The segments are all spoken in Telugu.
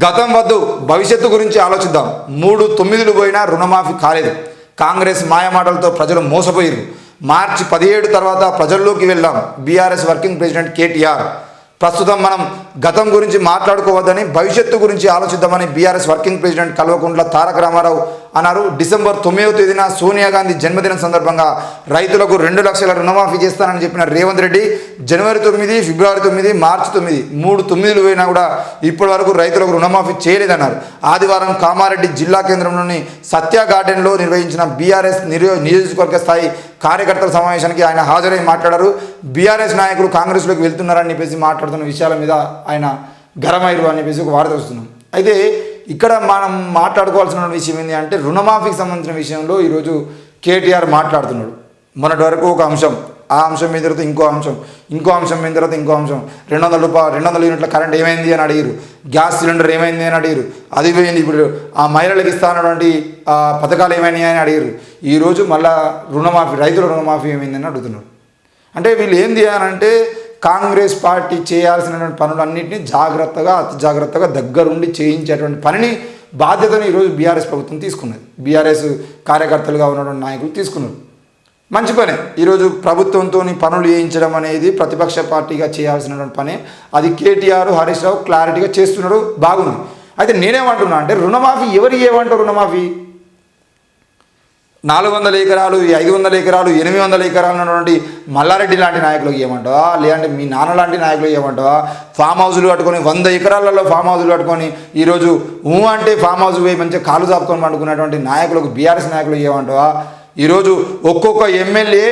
గతం వద్దు భవిష్యత్తు గురించి ఆలోచిద్దాం. 3/9 పోయినా రుణమాఫీ కాలేదు. కాంగ్రెస్ మాయమాటలతో ప్రజలు మోసపోయారు. మార్చి 17 తర్వాత ప్రజల్లోకి వెళ్దాం. BRS working president KTR. ప్రస్తుతం మనం గతం గురించి మాట్లాడుకోవద్దని భవిష్యత్తు గురించి ఆలోచిద్దామని BRS working president Kalvakuntla Taraka Ramarao అన్నారు. డిసెంబర్ 9వ తేదీన సోనియా గాంధీ జన్మదినం సందర్భంగా రైతులకు 2 లక్షల రుణమాఫీ చేస్తానని చెప్పిన రేవంత్ రెడ్డి జనవరి 9, ఫిబ్రవరి 9, మార్చి 9 3/9 పోయినా కూడా ఇప్పటి వరకు రైతులకు రుణమాఫీ చేయలేదన్నారు. ఆదివారం కామారెడ్డి జిల్లా కేంద్రంలోని సత్య గార్డెన్లో నిర్వహించిన బీఆర్ఎస్ నియోజకవర్గ స్థాయి కార్యకర్తల సమావేశానికి ఆయన హాజరై మాట్లాడారు. బీఆర్ఎస్ నాయకులు కాంగ్రెస్లోకి వెళ్తున్నారని చెప్పేసి మాట్లాడుతున్న విషయాల మీద ఆయన గరమైరు అని చెప్పేసి ఒక వార్త వస్తున్నాం. అయితే ఇక్కడ మనం మాట్లాడుకోవాల్సిన విషయం ఏంటి అంటే రుణమాఫీకి సంబంధించిన విషయంలో ఈరోజు కేటీఆర్ మాట్లాడుతున్నాడు. మొన్నటి వరకు ఒక అంశం, ఆ అంశం మీద తర్వాత ఇంకో అంశం, ఇంకో అంశం మీద తర్వాత ఇంకో అంశం. 200 యూనిట్ల కరెంట్ ఏమైంది అని అడిగారు. గ్యాస్ సిలిండర్ ఏమైంది అని అడిగారు. అది పోయింది. ఇప్పుడు ఆ మహిళలకు ఇస్తానటువంటి పథకాలు ఏమైనాయి అని అడిగారు. ఈరోజు మళ్ళా రుణమాఫీ, రైతుల రుణమాఫీ ఏమైందని అడుగుతున్నారు. అంటే వీళ్ళు ఏంది అని అంటే కాంగ్రెస్ పార్టీ చేయాల్సినటువంటి పనులన్నింటినీ జాగ్రత్తగా, అతి జాగ్రత్తగా దగ్గరుండి చేయించేటువంటి పనిని, బాధ్యతను ఈరోజు బీఆర్ఎస్ ప్రభుత్వం తీసుకున్నది. బీఆర్ఎస్ కార్యకర్తలుగా ఉన్నటువంటి నాయకులు తీసుకున్నారు. మంచి పనే. ఈరోజు ప్రభుత్వంతో పనులు చేయించడం అనేది ప్రతిపక్ష పార్టీగా చేయాల్సినటువంటి పనే. అది కేటీఆర్, హరీష్ రావు క్లారిటీగా చేస్తున్నారు, బాగుంది. అయితే నేనేమంటున్నా అంటే రుణమాఫీ ఎవరికి ఏమంటారు? రుణమాఫీ 400 ఎకరాలు, 500 ఎకరాలు, 800 ఎకరాలు ఉన్నటువంటి మల్లారెడ్డి లాంటి నాయకులకు ఏమంటావా? లేదంటే మీ నాన్న లాంటి నాయకులకు ఏమంటావా? ఫామ్ హౌజులు కట్టుకొని 100 ఎకరాలలో ఫామ్ హౌజులు కట్టుకొని ఈరోజు అంటే ఫామ్ హౌస్ పోయి మంచిగా కాలు చాపుకొని పండుకున్నటువంటి నాయకులకు, బీఆర్ఎస్ నాయకులకు ఏమంటావా? ఈరోజు ఒక్కొక్క ఎమ్మెల్యే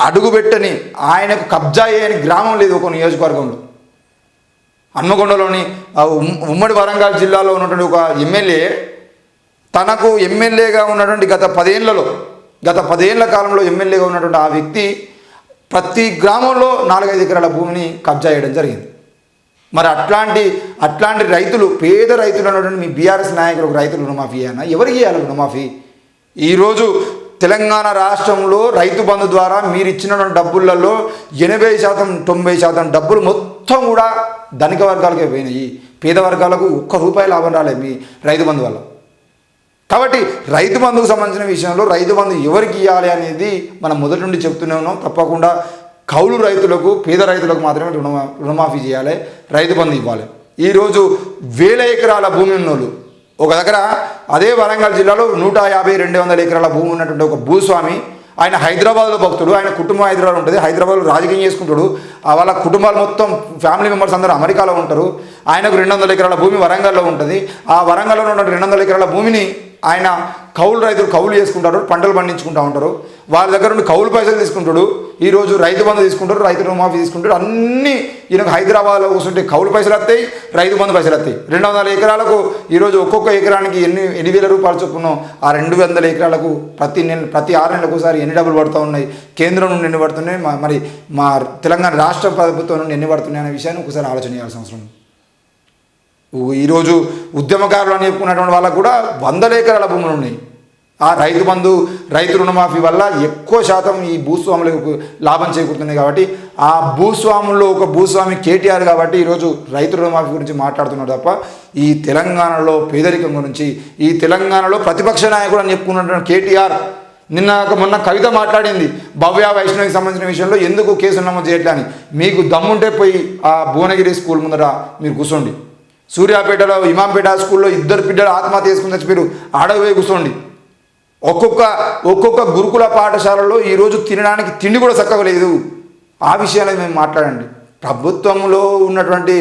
అడుగుపెట్టని, ఆయనకు కబ్జా చేయని గ్రామం లేదు ఒక నియోజకవర్గంలో. హన్మకొండలోని ఉమ్మడి వరంగల్ జిల్లాలో ఉన్నటువంటి ఒక ఎమ్మెల్యే తనకు ఎమ్మెల్యేగా ఉన్నటువంటి గత 10 ఏళ్ల కాలంలో ఎమ్మెల్యేగా ఉన్నటువంటి ఆ వ్యక్తి ప్రతి గ్రామంలో 4-5 ఎకరాల భూమిని కబ్జా చేయడం జరిగింది. మరి అట్లాంటి రైతులు, పేద రైతులు అన్నటువంటి మీ బీఆర్ఎస్ నాయకులకు రైతులు రుణమాఫీ అన్నా ఎవరికి ఇవ్వాలి రుణమాఫీ? ఈరోజు తెలంగాణ రాష్ట్రంలో రైతు బంధు ద్వారా మీరు ఇచ్చినటువంటి డబ్బులలో 80%, 90% డబ్బులు మొత్తం కూడా ధనిక వర్గాలకే పోయినాయి. పేద వర్గాలకు ₹1 లాభం రాలేదు మీ రైతు బంధు వల్ల. కాబట్టి రైతు బంధుకు సంబంధించిన విషయంలో రైతు బంధు ఎవరికి ఇవ్వాలి అనేది మనం మొదటి నుండి చెప్తూనే ఉన్నాం. తప్పకుండా కౌలు రైతులకు, పేద రైతులకు మాత్రమే రుణమాఫీ చేయాలి, రైతు బంధు ఇవ్వాలి. ఈరోజు 1000 ఎకరాల భూమి ఉన్నోళ్ళు ఒక దగ్గర, అదే వరంగల్ జిల్లాలో 150-200 ఎకరాల భూమి ఉన్నటువంటి ఒక భూస్వామి, ఆయన హైదరాబాద్లో భక్తుడు, ఆయన కుటుంబం హైదరాబాద్ ఉంటుంది, హైదరాబాద్లో రాజకీయం చేసుకుంటాడు. వాళ్ళ కుటుంబాలు మొత్తం ఫ్యామిలీ మెంబర్స్ అందరూ అమెరికాలో ఉంటారు. ఆయనకు 200 ఎకరాల భూమి వరంగల్లో ఉంటుంది. ఆ వరంగల్లో ఉన్న 200 ఎకరాల భూమిని ఆయన రైతులు కౌలు చేసుకుంటారు, పంటలు పండించుకుంటూ ఉంటారు. వాళ్ళ దగ్గర నుండి కౌలు పైసలు తీసుకుంటాడు. ఈరోజు రైతు బంధు తీసుకుంటారు, రైతు రుణమాఫీ తీసుకుంటారు. అన్నీ ఈయనకు హైదరాబాద్లో కూర్చుంటే కౌలు పైసలు వస్తాయి, రైతు బంధు పైసలు వస్తాయి. 200 ఎకరాలకు ఈరోజు ఒక్కొక్క ఎకరానికి ఎన్ని వేల రూపాయలు చొప్పున ఆ 200 ఎకరాలకు ప్రతి 6 నెలలకు ఒకసారి ఎన్ని డబ్బులు పడుతూ ఉన్నాయి, కేంద్రం నుండి ఎన్ని పడుతున్నాయి, మరి మా తెలంగాణ రాష్ట్ర ప్రభుత్వం నుండి ఎన్ని పడుతున్నాయి అనే విషయాన్ని ఒకసారి ఆలోచన చేయాల్సిన అవసరం. ఈరోజు ఉద్యమకారులు అని చెప్పుకున్నటువంటి వాళ్ళకు కూడా 100 ఎకరాల భూములు ఉన్నాయి. ఆ రైతు బంధు, రైతు రుణమాఫీ వల్ల ఎక్కువ శాతం ఈ భూస్వాములకు లాభం చేకూరుతుంది. కాబట్టి ఆ భూస్వాముల్లో ఒక భూస్వామి కేటీఆర్ కాబట్టి ఈరోజు రైతు రుణమాఫీ గురించి మాట్లాడుతున్నాడు తప్ప ఈ తెలంగాణలో పేదరికం గురించి, ఈ తెలంగాణలో ప్రతిపక్ష నాయకుడు అని చెప్పుకున్నటువంటి కేటీఆర్ మొన్న కవిత మాట్లాడింది భవ్య వైష్ణవికి సంబంధించిన విషయంలో ఎందుకు కేసు నమోదు చేయట్లని. మీకు దమ్ముంటే పోయి ఆ భువనగిరి స్కూల్ ముందర మీరు కూర్చోండి. సూర్యాపేటలో ఇమాంపేట స్కూల్లో 2 బిడ్డలు ఆత్మహత్య చేసుకుని చచ్చిపోయారు, ఆడపోయి కూర్చోండి. ఒక్కొక్క గురుకుల పాఠశాలలో ఈరోజు తినడానికి తిండి కూడా చక్కగా లేదు. ఆ విషయాన్ని మేము మాట్లాడండి. ప్రభుత్వంలో ఉన్నటువంటి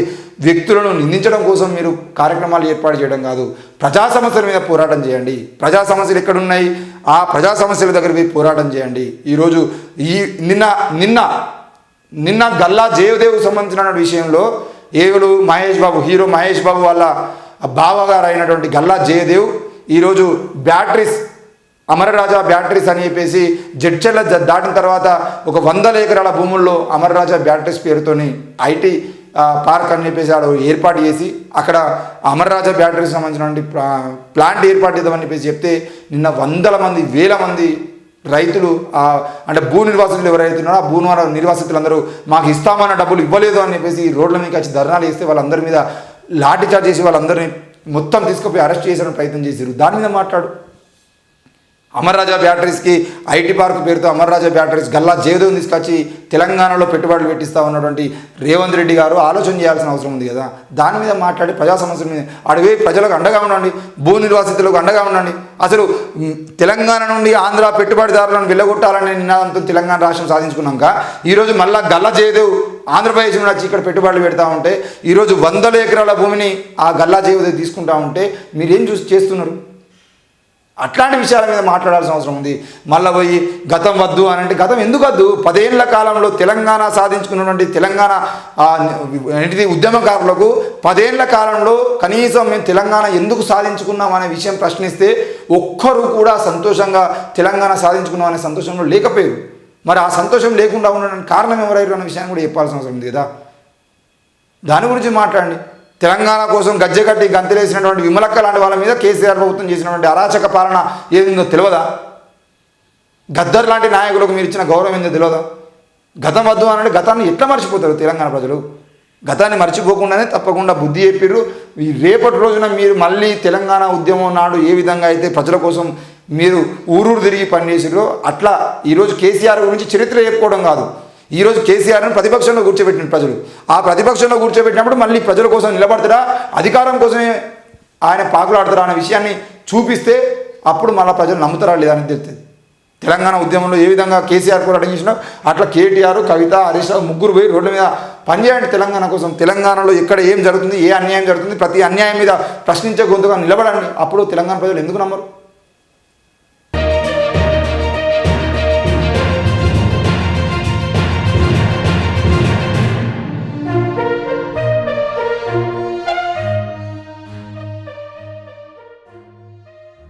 వ్యక్తులను నిందించడం కోసం మీరు కార్యక్రమాలు ఏర్పాటు చేయడం కాదు, ప్రజా సమస్యల మీద పోరాటం చేయండి. ప్రజా సమస్యలు ఎక్కడున్నాయి, ఆ ప్రజా సమస్యల దగ్గర పోయి పోరాటం చేయండి. ఈరోజు నిన్న గల్లా జయదేవ్కు సంబంధించిన విషయంలో హీరో మహేష్ బాబు వాళ్ళ బావగారు అయినటువంటి గల్లా జయదేవ్ ఈరోజు బ్యాటరీస్, అమరరాజా బ్యాటరీస్ అని చెప్పేసి జడ్చెల్ల దాటిన తర్వాత ఒక 100 ఎకరాల భూముల్లో అమరరాజా బ్యాటరీస్ పేరుతోని ఐటీ పార్క్ అని చెప్పేసి ఏర్పాటు చేసి అక్కడ అమరరాజా బ్యాటరీస్ సంబంధించినటువంటి ప్లాంట్ ఏర్పాటు చేద్దామని చెప్పేసి చెప్తే నిన్న 100 మంది, 1000 మంది రైతులు, అంటే భూ నిర్వాసితులు ఎవరైతున్నారో ఆ భూ నిర్వాసితులందరూ మాకు ఇస్తామన్న డబ్బులు ఇవ్వలేదు అని చెప్పేసి రోడ్ల మీద వచ్చి ధర్నాలు చేస్తే వాళ్ళందరి మీద లాఠీ చార్జ్ చేసి వాళ్ళందరినీ మొత్తం తీసుకుపోయి అరెస్ట్ చేసే ప్రయత్నం చేశారు. దాని మీద మాట్లాడు. అమర్ రాజా బ్యాటరీస్కి ఐటీ పార్క్ పేరుతో అమర్ రాజా బ్యాటరీస్ గల్లా జయదేవ్ని తీసుకొచ్చి తెలంగాణలో పెట్టుబడులు పెట్టిస్తూ ఉన్నటువంటి రేవంత్ రెడ్డి గారు ఆలోచన చేయాల్సిన అవసరం ఉంది కదా. దాని మీద మాట్లాడి ప్రజా సమస్యల మీద అడిగే ప్రజలకు అండగా ఉండండి, భూ నిర్వాసితులకు అండగా ఉండండి. అసలు తెలంగాణ నుండి ఆంధ్ర పెట్టుబడిదారులను వెళ్ళగొట్టాలనే నినాదంతో తెలంగాణ రాష్ట్రం సాధించుకున్నాక ఈరోజు మళ్ళా గల్లా జయదేవ్ ఆంధ్రప్రదేశ్ నుండి వచ్చి ఇక్కడ పెట్టుబడులు పెడతా ఉంటే, ఈరోజు 100 ఎకరాల భూమిని ఆ గల్లా జయదేవ్ తీసుకుంటా ఉంటే మీరేం చేస్తున్నారు? అట్లాంటి విషయాల మీద మాట్లాడాల్సిన అవసరం ఉంది. మళ్ళీ పోయి గతం వద్దు అని అంటే గతం ఎందుకు వద్దు? 10 ఏళ్ల కాలంలో తెలంగాణ సాధించుకున్నటువంటి తెలంగాణ ఏంటిది ఉద్యమకారులకు 10 ఏళ్ల కాలంలో కనీసం మేము తెలంగాణ ఎందుకు సాధించుకున్నాం అనే విషయం ప్రశ్నిస్తే ఒక్కరు కూడా సంతోషంగా తెలంగాణ సాధించుకున్నాం అనే సంతోషంలో లేకపోయారు. మరి ఆ సంతోషం లేకుండా ఉండడానికి కారణం ఎవరైనా అన్న విషయాన్ని కూడా చెప్పాల్సిన అవసరం ఉంది కదా. దాని గురించి మాట్లాడండి. తెలంగాణ కోసం గజ్జె కట్టి గంతలేసినటువంటి విమలక్క లాంటి వాళ్ళ మీద కేసీఆర్ ప్రభుత్వం చేసినటువంటి అరాచక పాలన ఏదిందో తెలియదా? గద్దర్ లాంటి నాయకులకు మీరు ఇచ్చిన గౌరవం ఏందో తెలియదా? గతం వద్దు అనంటే గతాన్ని ఎట్లా మర్చిపోతారు తెలంగాణ ప్రజలు? గతాన్ని మర్చిపోకుండానే తప్పకుండా బుద్ధి చెప్పిర్రు. ఈ రేపటి రోజున మీరు మళ్ళీ తెలంగాణ ఉద్యమం నాడు ఏ విధంగా అయితే ప్రజల కోసం మీరు ఊరూరు తిరిగి పనిచేసిర్రో అట్లా ఈరోజు కేసీఆర్ గురించి చరిత్ర చెప్పుకోవడం కాదు, ఈరోజు కేసీఆర్ని ప్రతిపక్షంలో కూర్చోబెట్టిన ప్రజలు. ఆ ప్రతిపక్షంలో కూర్చోబెట్టినప్పుడు మళ్ళీ ప్రజల కోసం నిలబడతారా, అధికారం కోసమే ఆయన పాకులాడతారా అనే విషయాన్ని చూపిస్తే అప్పుడు మళ్ళీ ప్రజలు నమ్ముతారా లేదా అని తెలుస్తుంది. తెలంగాణ ఉద్యమంలో ఏ విధంగా కేసీఆర్ కూడా అడిగించినా అట్లా కేటీఆర్, కవిత, హరీష్ రావు ముగ్గురు పోయి రోడ్ల మీద పనిచేయండి తెలంగాణ కోసం. తెలంగాణలో ఎక్కడ ఏం జరుగుతుంది, ఏ అన్యాయం జరుగుతుంది, ప్రతి అన్యాయం మీద ప్రశ్నించే గొంతుగా నిలబడండి. అప్పుడు తెలంగాణ ప్రజలు ఎందుకు నమ్మరు?